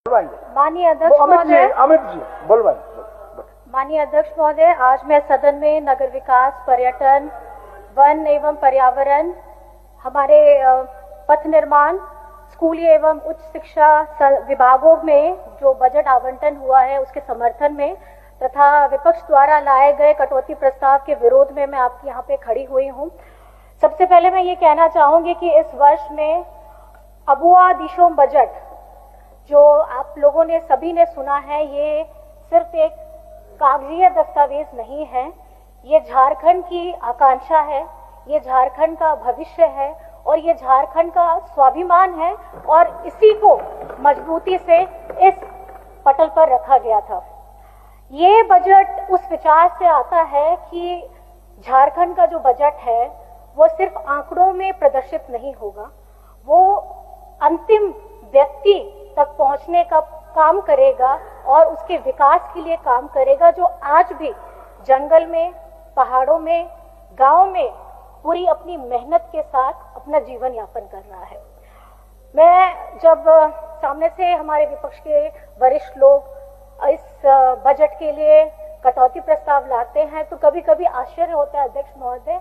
माननीय अध्यक्ष महोदय, अमित जी बोलवाइए। माननीय अध्यक्ष महोदय, आज मैं सदन में नगर विकास, पर्यटन, वन एवं पर्यावरण, हमारे पथ निर्माण, स्कूली एवं उच्च शिक्षा विभागों में जो बजट आवंटन हुआ है उसके समर्थन में तथा विपक्ष द्वारा लाए गए कटौती प्रस्ताव के विरोध में मैं आपके यहाँ पे खड़ी हुई हूँ। सबसे पहले मैं ये कहना चाहूंगी कि इस वर्ष में अबुआ दिशोम बजट जो आप लोगों ने सभी ने सुना है, ये सिर्फ एक कागजीय दस्तावेज नहीं है, ये झारखंड की आकांक्षा है, ये झारखंड का भविष्य है और ये झारखंड का स्वाभिमान है और इसी को मजबूती से इस पटल पर रखा गया था। ये बजट उस विचार से आता है कि झारखंड का जो बजट है वो सिर्फ आंकड़ों में प्रदर्शित नहीं होगा, वो अंतिम व्यक्ति तक पहुंचने का काम करेगा और उसके विकास के लिए काम करेगा, जो आज भी जंगल में, पहाड़ों में, गांव में पूरी अपनी मेहनत के साथ अपना जीवन यापन कर रहा है। मैं जब सामने से हमारे विपक्ष के वरिष्ठ लोग इस बजट के लिए कटौती प्रस्ताव लाते हैं तो कभी कभी आश्चर्य होता है अध्यक्ष महोदय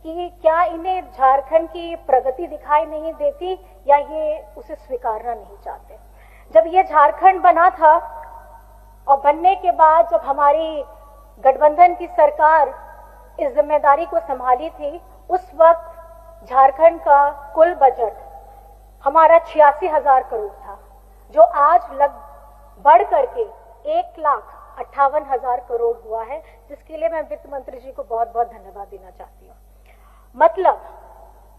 कि क्या इन्हें झारखंड की प्रगति दिखाई नहीं देती या ये उसे स्वीकारना नहीं चाहते। जब ये झारखंड बना था और बनने के बाद जब हमारी गठबंधन की सरकार इस जिम्मेदारी को संभाली थी, उस वक्त झारखंड का कुल बजट हमारा 86,000 करोड़ था, जो आज बढ़ करके 1,58,000 करोड़ हुआ है, जिसके लिए मैं वित्त मंत्री जी को बहुत बहुत धन्यवाद देना चाहती हूँ। मतलब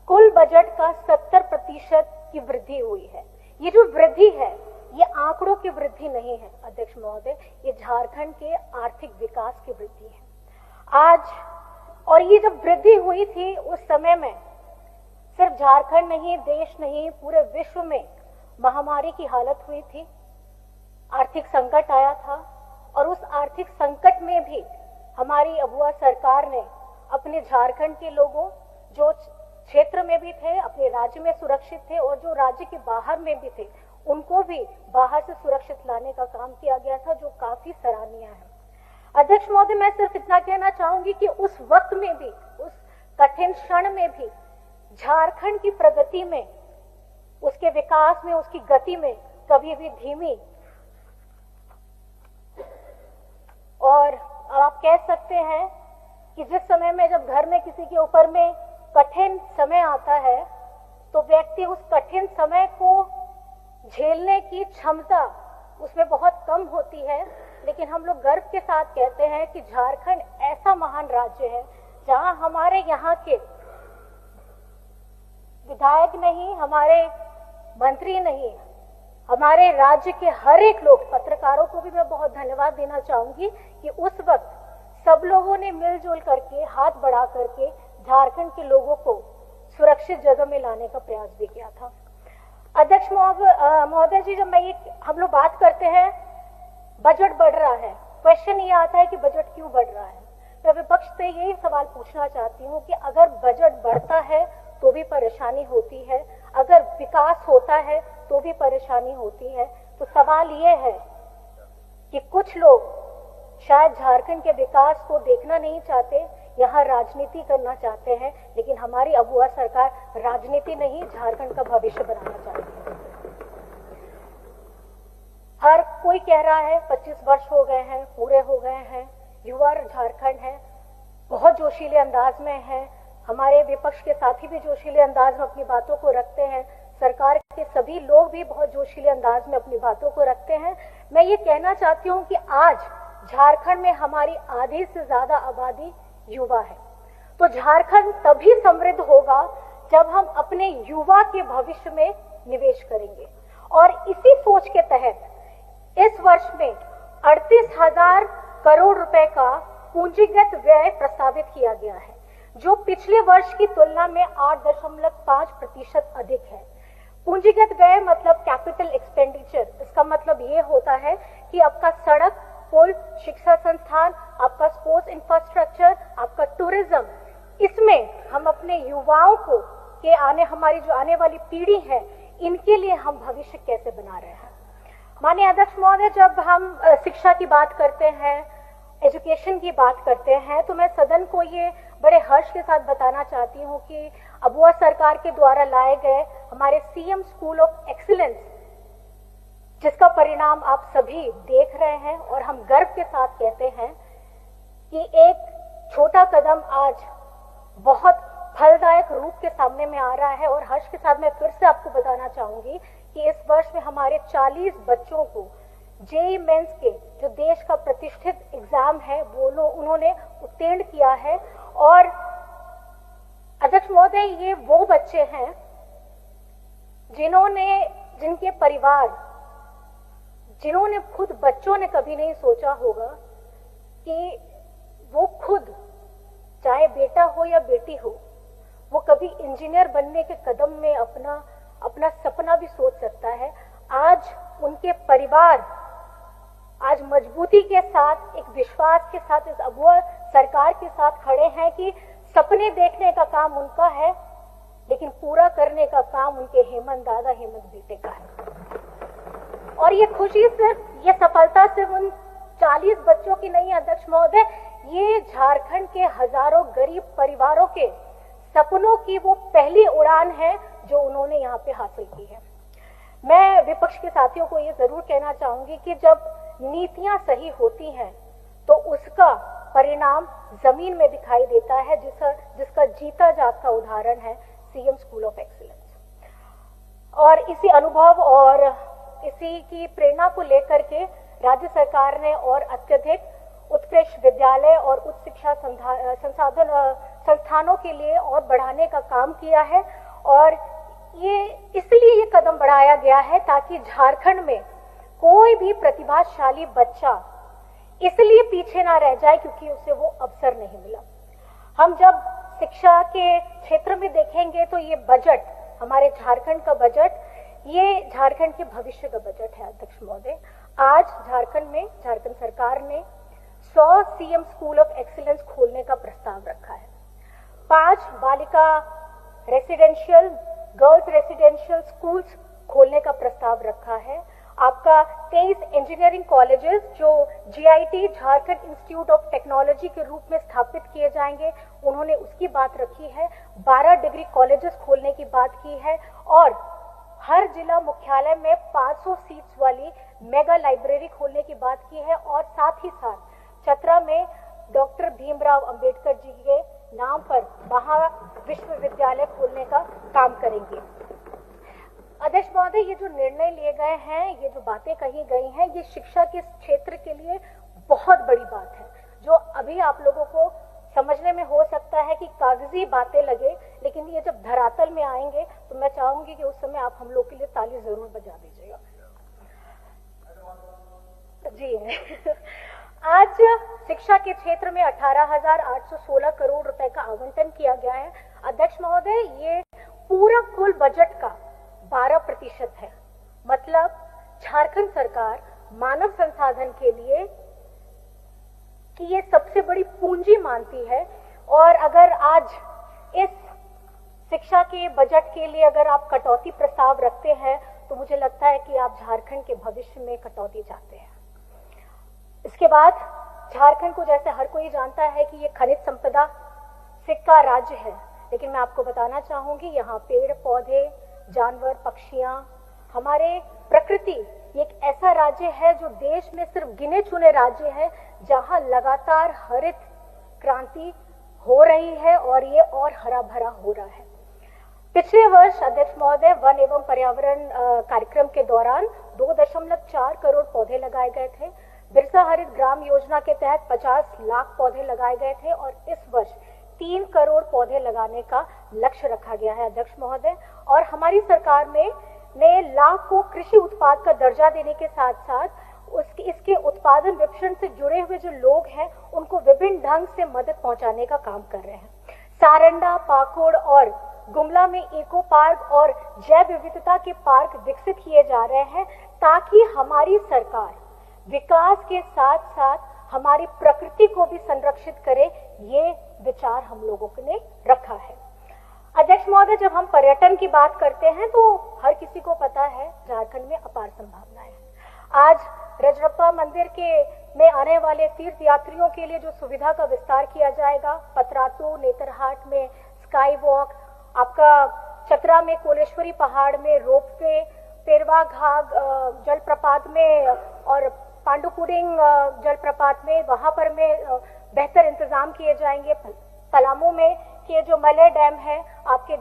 कुल बजट का 70% की वृद्धि हुई है। ये जो वृद्धि है ये आंकड़ों की वृद्धि नहीं है अध्यक्ष महोदय, ये झारखंड के आर्थिक विकास की वृद्धि है आज। और ये जब वृद्धि हुई थी उस समय में सिर्फ झारखंड नहीं, देश नहीं, पूरे विश्व में महामारी की हालत हुई थी, आर्थिक संकट आया था और उस आर्थिक संकट में भी हमारी अबुआ सरकार ने अपने झारखंड के लोगों जो क्षेत्र में भी थे, अपने राज्य में सुरक्षित थे और जो राज्य के बाहर में भी थे, उनको भी बाहर से सुरक्षित लाने का काम किया गया था, जो काफी सराहनीय है। अध्यक्ष महोदय, मैं सिर्फ इतना कहना चाहूंगी कि उस वक्त में भी, उस कठिन क्षण में भी झारखंड की प्रगति में, उसके विकास में, उसकी गति में कभी भी धीमी और आप कह सकते हैं कि जिस समय में जब घर में किसी के ऊपर में कठिन समय आता है तो व्यक्ति उस कठिन समय को झेलने की क्षमता उसमें बहुत कम होती है, लेकिन हम लोग गर्व के साथ कहते हैं कि झारखंड ऐसा महान राज्य है जहां हमारे यहाँ के विधायक नहीं, हमारे मंत्री नहीं, हमारे राज्य के हर एक लोग, पत्रकारों को भी मैं बहुत धन्यवाद देना चाहूंगी कि उस वक्त सब लोगों ने मिलजुल करके, हाथ बढ़ा करके झारखंड के लोगों को सुरक्षित जगह में लाने का प्रयास भी किया था। अध्यक्ष महोदय जी, जब हम लोग बात करते हैं बजट बढ़ रहा है, क्वेश्चन ये आता है कि बजट क्यों बढ़ रहा है। मैं विपक्ष से यही सवाल पूछना चाहती हूँ कि अगर बजट बढ़ता है तो भी परेशानी होती है, अगर विकास होता है तो भी परेशानी होती है, तो सवाल ये है कि कुछ लोग शायद झारखंड के विकास को देखना नहीं चाहते, यहाँ राजनीति करना चाहते हैं, लेकिन हमारी अबुआ सरकार राजनीति नहीं, झारखंड का भविष्य बनाना चाहती है। हर कोई कह रहा है 25 वर्ष हो गए हैं, पूरे हो गए हैं, युवा झारखंड है, बहुत जोशीले अंदाज में है, हमारे विपक्ष के साथी भी जोशीले अंदाज में अपनी बातों को रखते हैं, सरकार के सभी लोग भी बहुत जोशीले अंदाज में अपनी बातों को रखते हैं। मैं ये कहना चाहती हूँ कि आज झारखंड में हमारी आधी से ज्यादा आबादी युवा है, तो झारखंड तभी समृद्ध होगा जब हम अपने युवा के भविष्य में निवेश करेंगे। और इसी सोच के तहत इस वर्ष में 38,000 करोड़ रुपए का पूंजीगत व्यय प्रस्तावित किया गया है, जो पिछले वर्ष की तुलना में 8.5% अधिक है। पूंजीगत व्यय मतलब कैपिटल एक्सपेंडिचर, इसका मतलब ये होता है कि आपका सड़क, पुल, शिक्षा संस्थान, आपका स्पोर्ट्स इंफ्रास्ट्रक्चर, आपका टूरिज्म, इसमें हम अपने युवाओं को हमारी जो आने वाली पीढ़ी है, इनके लिए हम भविष्य कैसे बना रहे हैं। माननीय अध्यक्ष महोदय, जब हम शिक्षा की बात करते हैं, एजुकेशन की बात करते हैं, तो मैं सदन को ये बड़े हर्ष के साथ बताना चाहती हूँ कि अबुआ सरकार के द्वारा लाए गए हमारे सीएम स्कूल ऑफ एक्सीलेंस, जिसका परिणाम आप सभी देख रहे हैं और हम गर्व के साथ कहते हैं कि एक छोटा कदम आज बहुत फलदायक रूप के सामने में आ रहा है। और हर्ष के साथ मैं फिर से आपको बताना चाहूंगी कि इस वर्ष में हमारे 40 बच्चों को जेईई मेंस के जो देश का प्रतिष्ठित एग्जाम है वो उन्होंने उत्तीर्ण किया है। और अध्यक्ष महोदय, ये वो बच्चे हैं जिनके परिवार, जिन्होंने खुद बच्चों ने कभी नहीं सोचा होगा कि वो खुद, चाहे बेटा हो या बेटी हो, वो कभी इंजीनियर बनने के कदम में अपना सपना भी सोच सकता है। आज उनके परिवार आज मजबूती के साथ, एक विश्वास के साथ इस अबुआ सरकार के साथ खड़े हैं कि सपने देखने का काम उनका है, लेकिन पूरा करने का काम उनके हेमंत दादा, हेमंत बेटे का है। और ये खुशी सिर्फ, ये सफलता सिर्फ उन 40 बच्चों की नहीं है अध्यक्ष महोदय, ये झारखंड के हजारों गरीब परिवारों के सपनों की वो पहली उड़ान है जो उन्होंने यहाँ पे हासिल की है। मैं विपक्ष के साथियों को ये जरूर कहना चाहूंगी कि जब नीतियां सही होती हैं तो उसका परिणाम जमीन में दिखाई देता है, जिसका जीता जागता उदाहरण है सीएम स्कूल ऑफ एक्सीलेंस। और इसी अनुभव और इसी की प्रेरणा को लेकर के राज्य सरकार ने और अत्यधिक उत्कृष्ट विद्यालय और उच्च शिक्षा संस्थानों के लिए और बढ़ाने का काम किया है। और ये इसलिए ये कदम बढ़ाया गया है ताकि झारखंड में कोई भी प्रतिभाशाली बच्चा इसलिए पीछे ना रह जाए क्योंकि उसे वो अवसर नहीं मिला। हम जब शिक्षा के क्षेत्र में देखेंगे तो ये बजट, हमारे झारखंड का बजट, ये झारखंड के भविष्य का बजट है अध्यक्ष महोदय। आज झारखंड में झारखंड सरकार ने 100 सीएम स्कूल ऑफ एक्सीलेंस खोलने का प्रस्ताव रखा है। 5 बालिका रेसिडेंशियल, गर्ल्स रेसिडेंशियल स्कूल्स खोलने का प्रस्ताव रखा है। आपका 23 इंजीनियरिंग कॉलेजेस जो GIT, Jharkhand institute of technology के रूप में स्थापित किए जाएंगे, उन्होंने उसकी बात रखी है। 12 डिग्री कॉलेजेस खोलने की बात की है और हर जिला मुख्यालय में 500 सीट्स वाली मेगा लाइब्रेरी खोलने की बात की है। और साथ ही साथ चतरा में डॉक्टर भीमराव अंबेडकर जी के नाम पर महाविश्वविद्यालय खोलने का काम करेंगे। अध्यक्ष महोदय, ये जो निर्णय लिए गए हैं, ये जो बातें कही गई हैं, ये शिक्षा के क्षेत्र के लिए बहुत बड़ी बात है, जो अभी आप लोगों को समझने में हो सकता है कि कागजी बातें लगे, लेकिन ये जब धरातल में आएंगे तो मैं चाहूंगी कि उस समय आप हम लोग के लिए ताली जरूर बजा दीजिएगा। जी आज शिक्षा के क्षेत्र में 18,816 करोड़ रुपए का आवंटन किया गया है। अध्यक्ष महोदय, ये पूरा कुल बजट का 12% है। मतलब झारखंड सरकार मानव संसाधन के लिए कि ये सबसे बड़ी पूंजी मानती है। और अगर आज इस शिक्षा के बजट के लिए अगर आप कटौती प्रस्ताव रखते हैं तो मुझे लगता है कि आप झारखंड के भविष्य में कटौती चाहते हैं। इसके बाद झारखंड को, जैसे हर कोई जानता है कि ये खनिज संपदा से का राज्य है, लेकिन मैं आपको बताना चाहूंगी यहाँ पेड़ पौधे, जानवर, पक्षियां, हमारे प्रकृति, एक ऐसा राज्य है जो देश में सिर्फ गिने चुने राज्य है जहां लगातार हरित क्रांति हो रही है और ये और हरा भरा हो रहा है। पिछले वर्ष अध्यक्ष महोदय वन एवं पर्यावरण कार्यक्रम के दौरान 2.4 करोड़ पौधे लगाए गए थे। बिरसा हरित ग्राम योजना के तहत 50 लाख पौधे लगाए गए थे और इस वर्ष 3 करोड़ पौधे लगाने का लक्ष्य रखा गया है अध्यक्ष महोदय। और हमारी सरकार ने लाख को कृषि उत्पाद का दर्जा देने के साथ साथ इसके उत्पादन विपणन से जुड़े हुए जो लोग हैं उनको विभिन्न ढंग से मदद पहुंचाने का काम कर रहे हैं। सारंडा, पाकुड़ और गुमला में इको पार्क और जैव विविधता के पार्क विकसित किए जा रहे हैं ताकि हमारी सरकार विकास के साथ साथ हमारी प्रकृति को भी संरक्षित करे। ये विचार हम लोगों ने रखा है। अध्यक्ष महोदय, जब हम पर्यटन की बात करते हैं तो हर किसी को पता है झारखंड में अपार संभावनाएं हैं। आज रजरप्पा मंदिर के में आने वाले तीर्थ यात्रियों के लिए जो सुविधा का विस्तार किया जाएगा, पतरातू नेतरहाट में स्काई वॉक, आपका चतरा में कोलेश्वरी पहाड़ में रोपवे, पेरवा घाग जलप्रपात में और पांडुपुडिंग जलप्रपात में वहां पर में बेहतर इंतजाम किए जाएंगे। पलामू में के जो मलय डैम है, आपके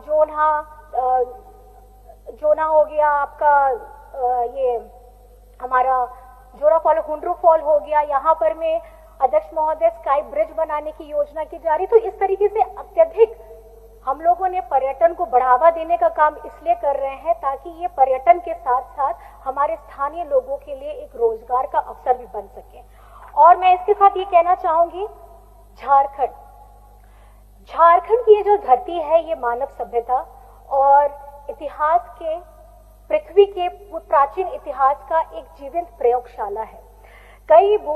जोना हो गया, आपका ये हमारा जोरा फॉल, हुंड्रू फॉल हो गया, यहाँ पर में अध्यक्ष महोदय स्काई ब्रिज बनाने की योजना की जा रही। तो इस तरीके से अत्यधिक हम लोगों ने पर्यटन को बढ़ावा देने का काम इसलिए कर रहे हैं ताकि ये पर्यटन के साथ साथ हमारे स्थानीय लोगों के लिए एक रोजगार का अवसर भी बन सके। और मैं इसके साथ ये कहना चाहूंगी, झारखंड की ये जो धरती है, ये मानव सभ्यता और इतिहास के, पृथ्वी के प्राचीन इतिहास का एक जीवंत प्रयोगशाला है। कई भू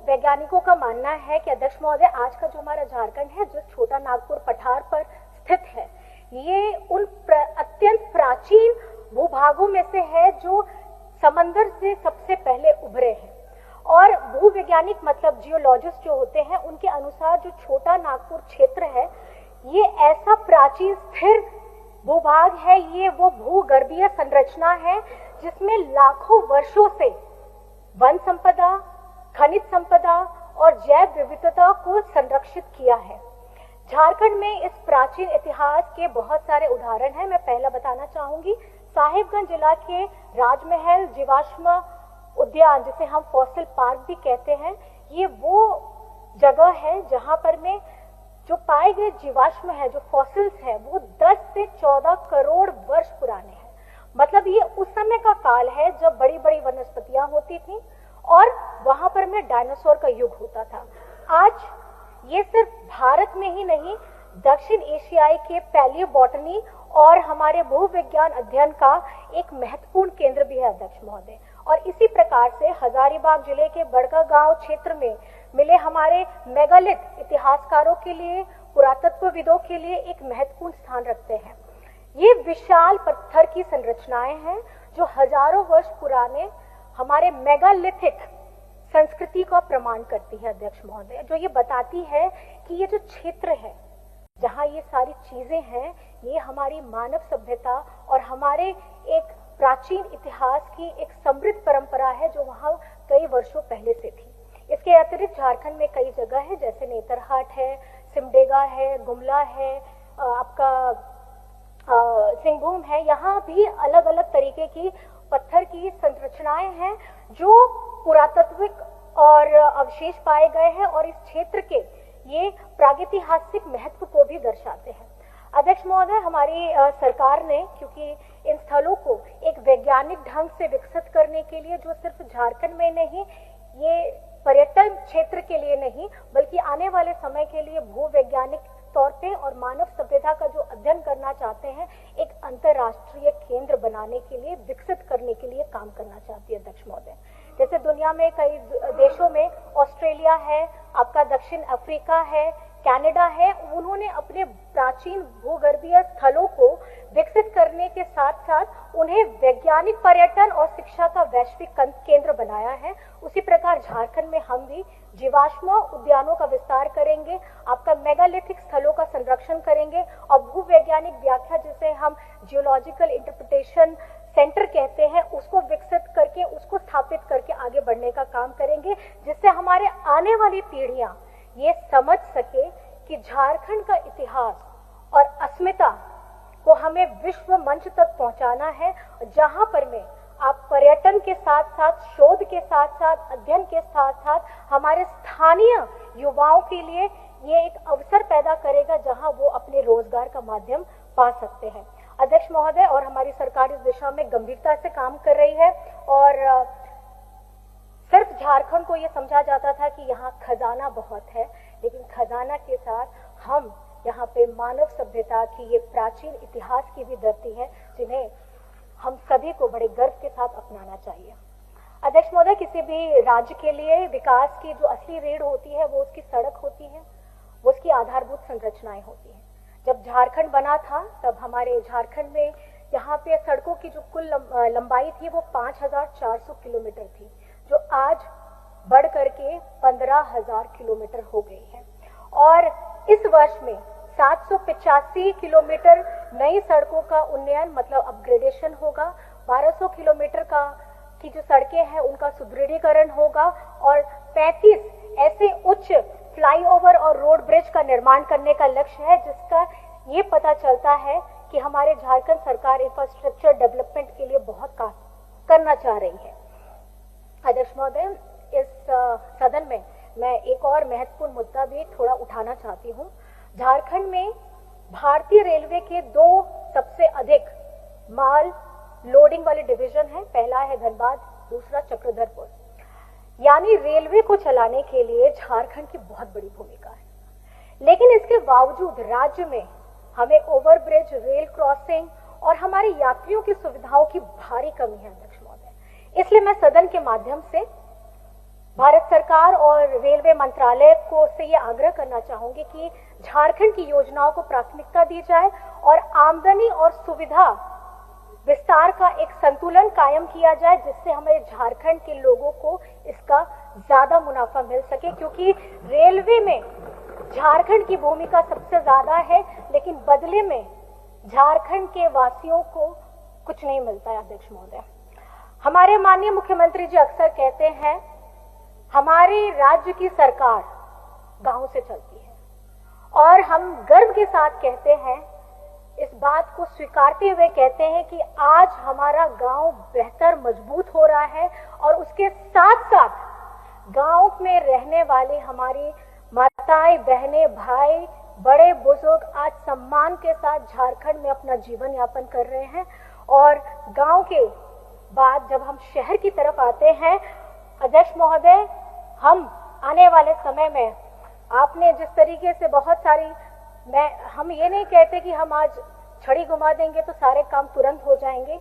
वैज्ञानिकों का मानना है कि अध्यक्ष महोदय, आज का जो हमारा झारखंड है, जो छोटा नागपुर पठार पर स्थित है, ये उन अत्यंत प्राचीन भूभागों में से है जो समंदर से सबसे पहले उभरे हैं। और भूवैज्ञानिक मतलब जियोलॉजिस्ट जो होते हैं, उनके अनुसार जो छोटा नागपुर क्षेत्र है, ये ऐसा प्राचीन स्थिर भूभाग है, ये वो भूगर्भीय संरचना है जिसमें लाखों वर्षों से वन संपदा, खनिज संपदा और जैव विविधता को संरक्षित किया है। झारखंड में इस प्राचीन इतिहास के बहुत सारे उदाहरण हैं। मैं पहला बताना चाहूंगी, साहिबगंज जिला के राजमहल जीवाश्म उद्यान, जिसे हम फॉसिल पार्क भी कहते हैं, ये वो जगह है जहां पर में जो पाए गए जीवाश्म है, जो फॉसिल्स है, वो 10 से 14 करोड़ वर्ष पुराने हैं। मतलब ये उस समय का काल है जब बड़ी बड़ी वनस्पतियां होती थी और वहां पर में डायनासोर का युग होता था। आज ये सिर्फ भारत में ही नहीं, दक्षिण एशियाई के पैलियोबॉटनी और हमारे भूविज्ञान अध्ययन का एक महत्वपूर्ण केंद्र भी है अध्यक्ष महोदय। और इसी प्रकार से हजारीबाग जिले के बड़कागांव क्षेत्र में मिले हमारे मेगालिथ इतिहासकारों के लिए, पुरातत्वविदों के लिए एक महत्वपूर्ण स्थान रखते हैं। ये विशाल पत्थर की संरचनाएं हैं जो हजारों वर्ष पुराने हमारे मेगालिथिक संस्कृति का प्रमाण करती है अध्यक्ष महोदय, जो ये बताती है कि ये जो क्षेत्र है जहां ये सारी चीजें हैं, ये हमारी मानव सभ्यता और हमारे एक प्राचीन इतिहास की एक समृद्ध परंपरा है जो वहां कई वर्षों पहले से थी। इसके अतिरिक्त झारखंड में कई जगह है, जैसे नेतरहाट है, सिमडेगा है, गुमला है, आपका सिंहभूम है। यहाँ भी अलग अलग तरीके की पत्थर की संरचनाएं हैं जो पुरातत्विक और अवशेष पाए गए हैं और इस क्षेत्र के ये प्रागैतिहासिक महत्व को भी दर्शाते हैं। अध्यक्ष महोदय, हमारी सरकार ने, क्योंकि इन स्थलों को एक वैज्ञानिक ढंग से विकसित करने के लिए, जो सिर्फ झारखंड में नहीं, ये पर्यटन क्षेत्र के लिए नहीं, बल्कि आने वाले समय के लिए भूवैज्ञानिक तौर पे और मानव सभ्यता का जो अध्ययन करना चाहते हैं, एक अंतर्राष्ट्रीय केंद्र बनाने के लिए, विकसित करने के लिए काम करना चाहती है अध्यक्ष महोदय। जैसे दुनिया में कई देशों में, ऑस्ट्रेलिया है, आपका दक्षिण अफ्रीका है, कनाडा है, उन्होंने अपने प्राचीन भूगर्भीय स्थलों को विकसित करने के साथ साथ उन्हें वैज्ञानिक पर्यटन और शिक्षा का वैश्विक केंद्र बनाया है। उसी प्रकार झारखंड में हम भी जीवाश्म उद्यानों का विस्तार करेंगे, आपका मेगालिथिक स्थलों का संरक्षण करेंगे और भूवैज्ञानिक व्याख्या, जिसे हम जियोलॉजिकल इंटरप्रिटेशन सेंटर कहते हैं, उसको विकसित करके, उसको स्थापित करके आगे बढ़ने का काम करेंगे, जिससे हमारे आने वाली पीढ़ियां ये समझ सके कि झारखंड का इतिहास और अस्मिता को हमें विश्व मंच तक पहुंचाना है, जहां पर में आप पर्यटन के साथ साथ, शोध के साथ साथ, अध्ययन के साथ साथ हमारे स्थानीय युवाओं के लिए ये एक अवसर पैदा करेगा जहां वो अपने रोजगार का माध्यम पा सकते हैं। अध्यक्ष महोदय, और हमारी सरकार इस दिशा में गंभीरता से काम कर रही है और सिर्फ झारखंड को ये समझा जाता था कि यहाँ खजाना बहुत है, लेकिन खजाना के साथ हम यहाँ पे मानव सभ्यता की ये प्राचीन इतिहास की भी धरती है, जिन्हें हम सभी को बड़े गर्व के साथ अपनाना चाहिए। अध्यक्ष महोदय, किसी भी राज्य के लिए विकास की जो असली रीढ़ होती है वो उसकी सड़क होती है, वो उसकी आधारभूत संरचनाएं होती हैं। जब झारखंड बना था तब हमारे झारखंड में यहाँ पे सड़कों की जो कुल लंबाई थी वो 5400 किलोमीटर थी। बढ़ करके 15,000 किलोमीटर हो गई है और इस वर्ष में 785 किलोमीटर नई सड़कों का उन्नयन मतलब अपग्रेडेशन होगा, 1200 किलोमीटर की जो सड़कें हैं उनका सुदृढ़ीकरण होगा और 35 ऐसे उच्च फ्लाईओवर और रोड ब्रिज का निर्माण करने का लक्ष्य है, जिसका ये पता चलता है कि हमारे झारखंड सरकार इंफ्रास्ट्रक्चर डेवलपमेंट के लिए बहुत काम करना चाह रही है। अध्यक्ष महोदय, इस सदन में मैं एक और महत्वपूर्ण मुद्दा भी थोड़ा उठाना चाहती हूँ। झारखंड में भारतीय रेलवे के 2 सबसे अधिक माल लोडिंग वाले डिवीजन हैं, पहला है धनबाद, दूसरा चक्रधरपुर। यानी रेलवे को चलाने के लिए झारखंड की बहुत बड़ी भूमिका है, लेकिन इसके बावजूद राज्य में हमें ओवरब्रिज, रेल क्रॉसिंग और हमारे यात्रियों की सुविधाओं की भारी कमी है अध्यक्ष महोदय। इसलिए मैं सदन के माध्यम से भारत सरकार और रेलवे मंत्रालय को से ये आग्रह करना चाहूंगी कि झारखंड की योजनाओं को प्राथमिकता दी जाए और आमदनी और सुविधा विस्तार का एक संतुलन कायम किया जाए, जिससे हमारे झारखंड के लोगों को इसका ज्यादा मुनाफा मिल सके, क्योंकि रेलवे में झारखंड की भूमिका सबसे ज्यादा है, लेकिन बदले में झारखंड के वासियों को कुछ नहीं मिलता है अध्यक्ष महोदय। हमारे माननीय मुख्यमंत्री जी अक्सर कहते हैं हमारे राज्य की सरकार गांव से चलती है और हम गर्व के साथ कहते हैं, इस बात को स्वीकारते हुए कहते हैं कि आज हमारा गांव बेहतर मजबूत हो रहा है और उसके साथ साथ गांव में रहने वाले हमारी माताएं, बहनें, भाई, बड़े बुजुर्ग आज सम्मान के साथ झारखंड में अपना जीवन यापन कर रहे हैं। और गांव के बाद जब हम शहर की तरफ आते हैं अध्यक्ष महोदय, हम आने वाले समय में आपने जिस तरीके से बहुत सारी, हम ये नहीं कहते कि हम आज छड़ी घुमा देंगे तो सारे काम तुरंत हो जाएंगे,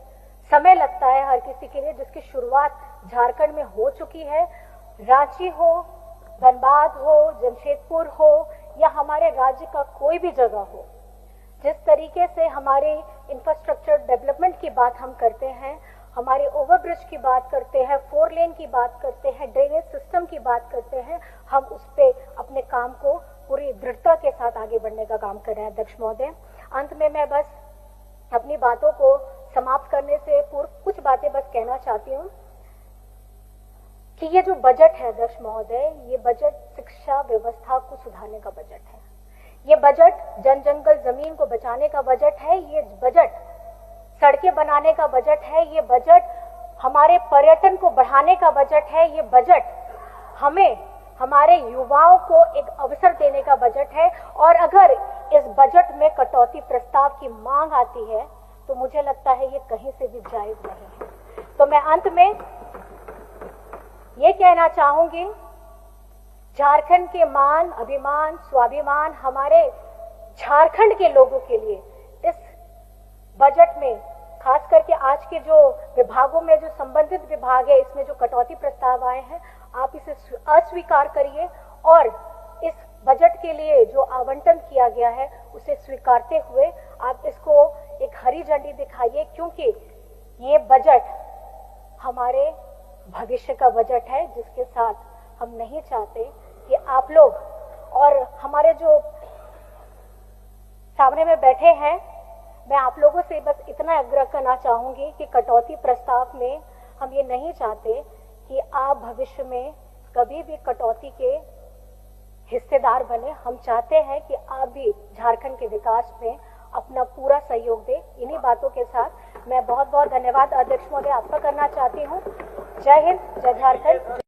समय लगता है हर किसी के लिए, जिसकी शुरुआत झारखंड में हो चुकी है। रांची हो, धनबाद हो, जमशेदपुर हो या हमारे राज्य का कोई भी जगह हो, जिस तरीके से हमारे इंफ्रास्ट्रक्चर डेवलपमेंट की बात हम करते हैं, हमारे ओवरब्रिज की बात करते हैं, 4 लेन की बात करते हैं, ड्रेनेज सिस्टम की बात करते हैं, हम उस पर अपने काम को पूरी दृढ़ता के साथ आगे बढ़ने का काम कर रहे हैं अध्यक्ष महोदय। अंत में मैं बस अपनी बातों को समाप्त करने से पूर्व कुछ बातें बस कहना चाहती हूँ कि ये जो बजट है अध्यक्ष महोदय, ये बजट शिक्षा व्यवस्था को सुधारने का बजट है, ये बजट जन जंगल जमीन को बचाने का बजट है, ये बजट सड़कें बनाने का बजट है, ये बजट हमारे पर्यटन को बढ़ाने का बजट है, ये बजट हमें हमारे युवाओं को एक अवसर देने का बजट है। और अगर इस बजट में कटौती प्रस्ताव की मांग आती है तो मुझे लगता है ये कहीं से भी जायज नहीं है। तो मैं अंत में ये कहना चाहूंगी, झारखंड के मान, अभिमान, स्वाभिमान हमारे झारखंड के लोगों के लिए इस बजट में, खास करके आज के जो विभागों में जो संबंधित विभाग है, इसमें जो कटौती प्रस्ताव आए हैं, आप इसे अस्वीकार करिए और इस बजट के लिए जो आवंटन किया गया है उसे स्वीकारते हुए आप इसको एक हरी झंडी दिखाइए, क्योंकि ये बजट हमारे भविष्य का बजट है, जिसके साथ हम नहीं चाहते कि आप लोग और हमारे जो सामने में बैठे हैं, मैं आप लोगों से बस इतना आग्रह करना चाहूंगी कि कटौती प्रस्ताव में हम ये नहीं चाहते कि आप भविष्य में कभी भी कटौती के हिस्सेदार बने। हम चाहते हैं कि आप भी झारखंड के विकास में अपना पूरा सहयोग दें। इन्हीं बातों के साथ मैं बहुत बहुत धन्यवाद अध्यक्ष महोदय आपका करना चाहती हूँ। जय हिंद, जय झारखंड।